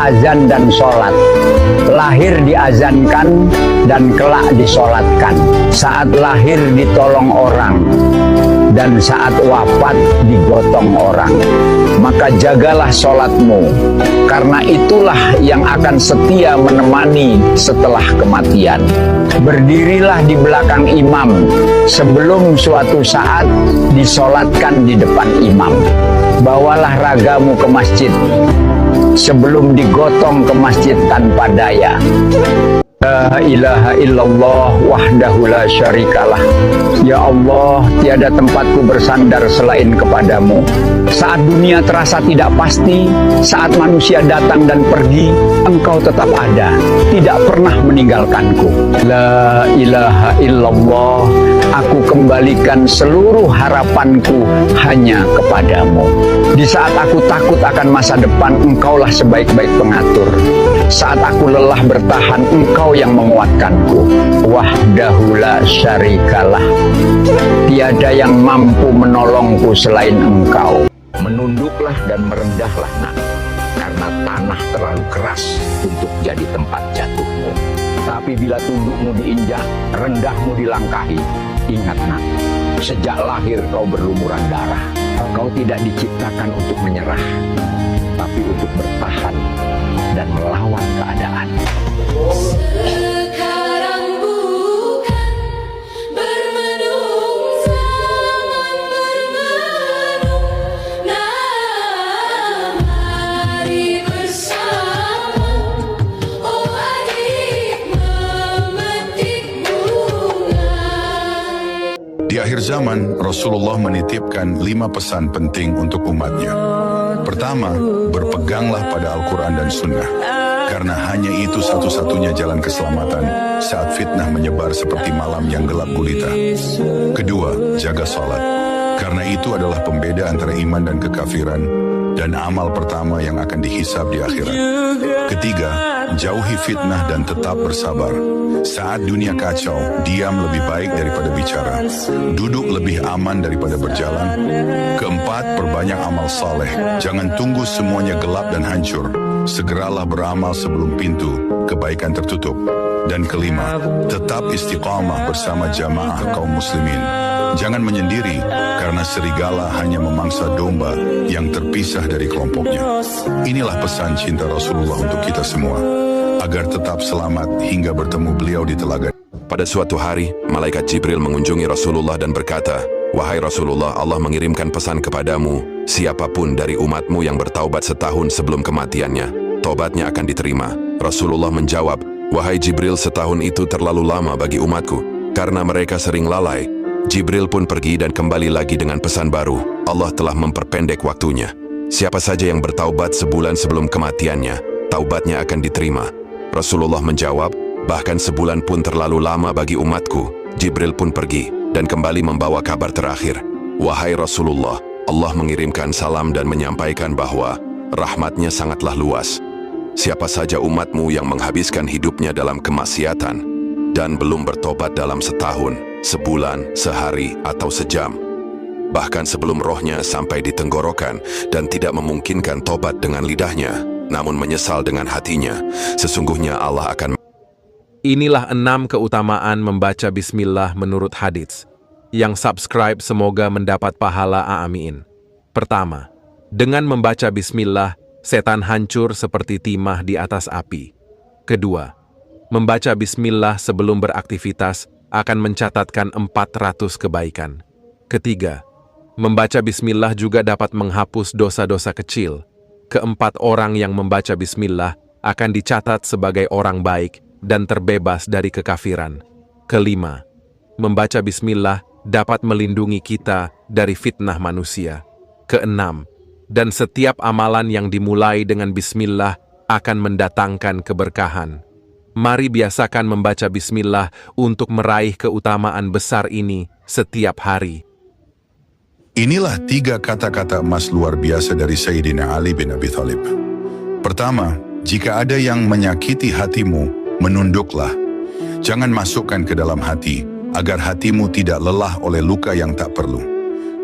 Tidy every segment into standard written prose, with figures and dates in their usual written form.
azan dan sholat, lahir diazankan dan kelak disolatkan, saat lahir ditolong orang, dan saat wafat digotong orang. Maka jagalah sholatmu, karena itulah yang akan setia menemani setelah kematian. Berdirilah di belakang imam sebelum suatu saat disolatkan di depan imam. Bawalah ragamu ke masjid sebelum digotong ke masjid tanpa daya. La ilaha illallah wahdahu la syarikalah. Ya Allah, tiada tempatku bersandar selain kepadamu. Saat dunia terasa tidak pasti, saat manusia datang dan pergi, Engkau tetap ada, tidak pernah meninggalkanku. La ilaha illallah, aku kembalikan seluruh harapanku hanya kepadamu. Di saat aku takut akan masa depan, Engkaulah sebaik-baik pengatur. Saat aku lelah bertahan, Engkau yang menguatkanku. Wahdahu la syarikalah, tiada yang mampu menolongku selain Engkau. Menunduklah dan merendahlah nak, karena tanah terlalu keras untuk jadi tempat jatuhmu. Tapi bila tundukmu diinjak, rendahmu dilangkahi, ingat nak, sejak lahir kau berlumuran darah. Kau tidak diciptakan untuk menyerah, tapi untuk bertahan dan melawan keadaan. Sekarang bukan bermenung zaman bermenung, nah mari bersama, oh adik memetik bunga. Di akhir zaman, Rasulullah menitipkan 5 pesan penting untuk umatnya. Pertama, berpeganglah pada Al-Quran dan Sunnah, karena hanya itu satu-satunya jalan keselamatan saat fitnah menyebar seperti malam yang gelap gulita. Kedua, jaga salat, karena itu adalah pembeda antara iman dan kekafiran, dan amal pertama yang akan dihisab di akhirat. Ketiga, jauhi fitnah dan tetap bersabar. Saat dunia kacau, diam lebih baik daripada bicara. Duduk lebih aman daripada berjalan. Keempat, perbanyak amal saleh. Jangan tunggu semuanya gelap dan hancur. Segeralah beramal sebelum pintu kebaikan tertutup. Dan kelima, tetap istiqamah bersama jamaah kaum muslimin. Jangan menyendiri, karena serigala hanya memangsa domba yang terpisah dari kelompoknya. Inilah pesan cinta Rasulullah untuk kita semua, agar tetap selamat hingga bertemu beliau di telaga. Pada suatu hari, malaikat Jibril mengunjungi Rasulullah dan berkata, "Wahai Rasulullah, Allah mengirimkan pesan kepadamu, siapapun dari umatmu yang bertaubat setahun sebelum kematiannya, taubatnya akan diterima." Rasulullah menjawab, "Wahai Jibril, setahun itu terlalu lama bagi umatku, karena mereka sering lalai." Jibril pun pergi dan kembali lagi dengan pesan baru, Allah telah memperpendek waktunya. Siapa saja yang bertaubat sebulan sebelum kematiannya, taubatnya akan diterima. Rasulullah menjawab, "Bahkan sebulan pun terlalu lama bagi umatku." Jibril pun pergi dan kembali membawa kabar terakhir, "Wahai Rasulullah, Allah mengirimkan salam dan menyampaikan bahwa rahmatnya sangatlah luas. Siapa saja umatmu yang menghabiskan hidupnya dalam kemaksiatan dan belum bertobat dalam setahun, sebulan, sehari, atau sejam, bahkan sebelum rohnya sampai di tenggorokan dan tidak memungkinkan tobat dengan lidahnya, namun menyesal dengan hatinya, sesungguhnya Allah akan..." Inilah 6 keutamaan membaca bismillah menurut hadits. Yang subscribe semoga mendapat pahala, amin. Pertama, dengan membaca bismillah, setan hancur seperti timah di atas api. Kedua, membaca bismillah sebelum beraktivitas akan mencatatkan 400 kebaikan. Ketiga, membaca bismillah juga dapat menghapus dosa-dosa kecil. Keempat, orang yang membaca bismillah akan dicatat sebagai orang baik dan terbebas dari kekafiran. Kelima, membaca bismillah dapat melindungi kita dari fitnah manusia. Keenam, dan setiap amalan yang dimulai dengan bismillah akan mendatangkan keberkahan. Mari biasakan membaca bismillah untuk meraih keutamaan besar ini setiap hari. Inilah 3 kata-kata emas luar biasa dari Sayyidina Ali bin Abi Thalib. Pertama, jika ada yang menyakiti hatimu, menunduklah. Jangan masukkan ke dalam hati, agar hatimu tidak lelah oleh luka yang tak perlu.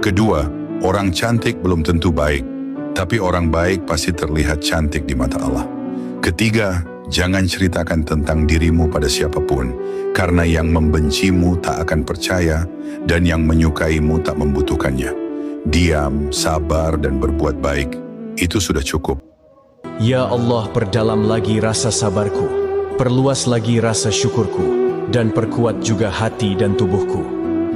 Kedua, orang cantik belum tentu baik, tapi orang baik pasti terlihat cantik di mata Allah. Ketiga, jangan ceritakan tentang dirimu pada siapapun, karena yang membencimu tak akan percaya dan yang menyukaimu tak membutuhkannya. Diam, sabar, dan berbuat baik, itu sudah cukup. Ya Allah, perdalam lagi rasa sabarku, perluas lagi rasa syukurku, dan perkuat juga hati dan tubuhku.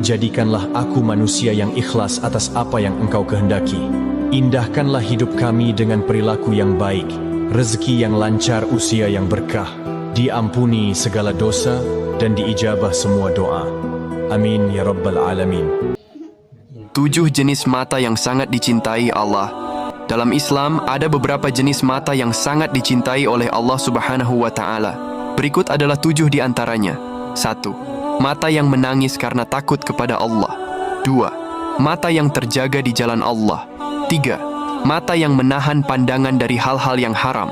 Jadikanlah aku manusia yang ikhlas atas apa yang Engkau kehendaki. Indahkanlah hidup kami dengan perilaku yang baik, rezeki yang lancar, usia yang berkah, diampuni segala dosa, dan diijabah semua doa. Amin ya Rabbal Alamin. 7 jenis mata yang sangat dicintai Allah. Dalam Islam, ada beberapa jenis mata yang sangat dicintai oleh Allah Subhanahu wa Ta'ala. Berikut adalah 7 di antaranya. 1. Mata yang menangis karena takut kepada Allah. 2. Mata yang terjaga di jalan Allah. 3. Mata yang menahan pandangan dari hal-hal yang haram.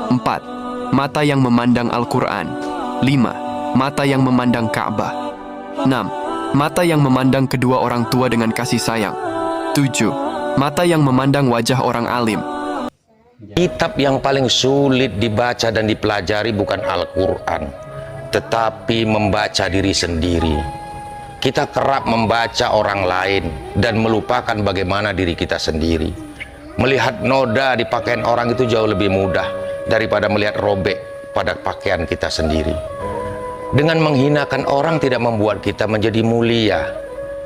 4. Mata yang memandang Al-Quran. 5. Mata yang memandang Ka'bah. 6. Mata yang memandang kedua orang tua dengan kasih sayang. 7. Mata yang memandang wajah orang alim. Kitab yang paling sulit dibaca dan dipelajari bukan Al-Quran, tetapi membaca diri sendiri. Kita kerap membaca orang lain dan melupakan bagaimana diri kita sendiri. Melihat noda di pakaian orang itu jauh lebih mudah daripada melihat robek pada pakaian kita sendiri. Dengan menghinakan orang tidak membuat kita menjadi mulia.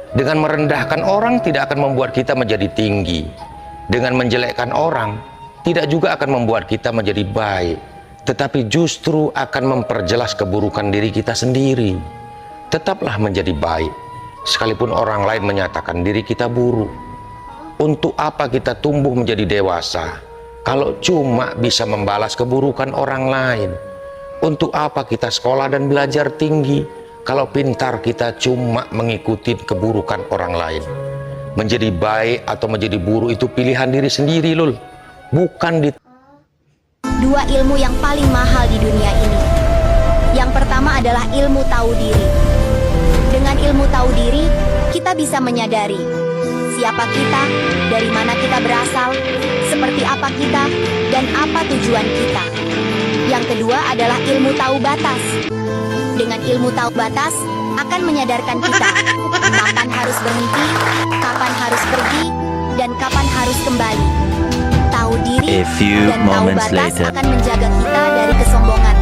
Dengan merendahkan orang tidak akan membuat kita menjadi tinggi. Dengan menjelekkan orang tidak juga akan membuat kita menjadi baik, tetapi justru akan memperjelas keburukan diri kita sendiri. Tetaplah menjadi baik, sekalipun orang lain menyatakan diri kita buruk. Untuk apa kita tumbuh menjadi dewasa kalau cuma bisa membalas keburukan orang lain? Untuk apa kita sekolah dan belajar tinggi kalau pintar kita cuma mengikuti keburukan orang lain? Menjadi baik atau menjadi buruk itu pilihan diri sendiri, Lul. Bukan di... 2 ilmu yang paling mahal di dunia ini. Yang pertama adalah ilmu tahu diri. Dengan ilmu tahu diri, kita bisa menyadari siapa kita, dari mana kita berasal, seperti apa kita, dan apa tujuan kita. Yang kedua adalah ilmu tahu batas. Dengan ilmu tahu batas, akan menyadarkan kita kapan harus berhenti, kapan harus pergi, dan kapan harus kembali. Tahu diri dan tahu batas akan menjaga kita dari kesombongan.